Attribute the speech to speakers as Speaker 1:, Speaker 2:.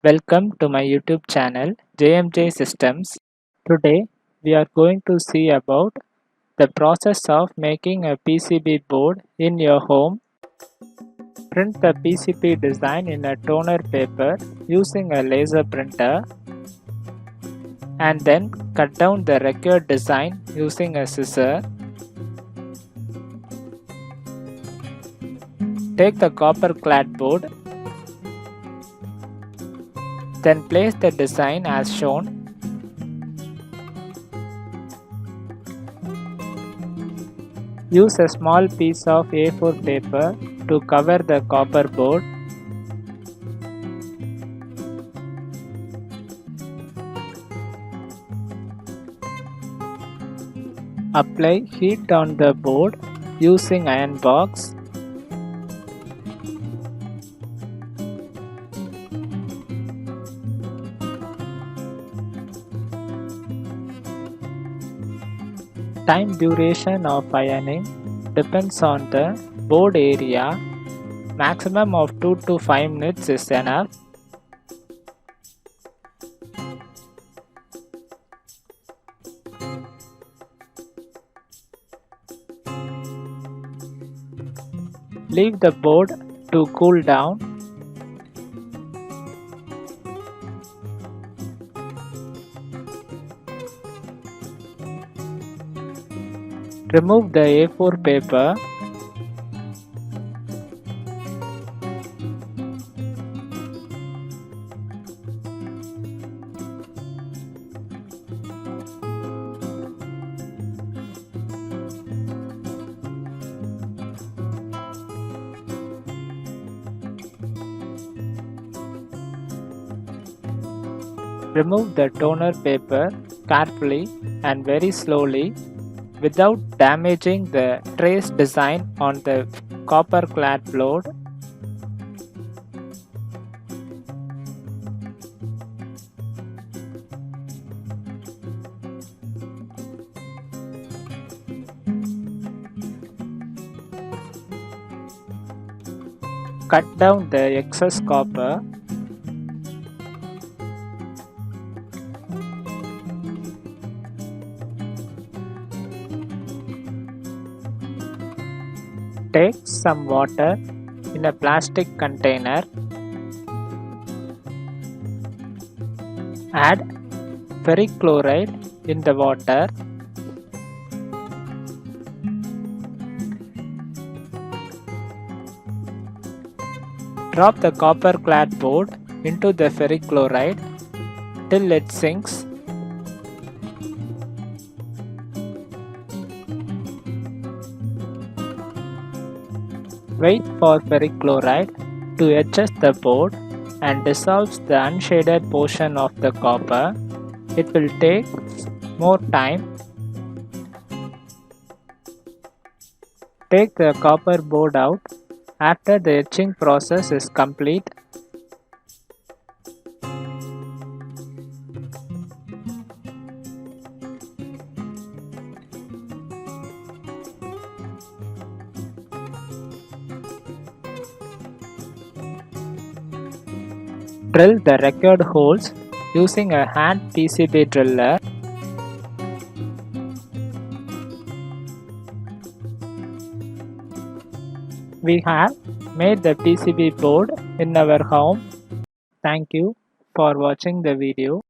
Speaker 1: Welcome to my YouTube channel JMJ Systems. Today we are going to see about the process of making a PCB board in your home. Print the PCB design in a toner paper using a laser printer and then cut down the required design using a scissor. Take the copper clad board. Then place the design as shown. Use a small piece of A4 paper to cover the copper board. Apply heat on the board using iron box. Time duration of ironing depends on the board area. Maximum of 2 to 5 minutes is enough. Leave the board to cool down. Remove the A4 paper. Remove the toner paper carefully and very slowly without damaging the trace design on the copper clad board. Cut down the excess copper. Take some water in a plastic container. Add ferric chloride in the water. Drop the copper clad board into the ferric chloride till it sinks. Wait for ferric chloride to adjust the board and dissolves the unshaded portion of the copper. It will take more time. Take the copper board out after the etching process is complete. Drill the required holes using a hand PCB driller. We have made the PCB board in our home. Thank you for watching the video.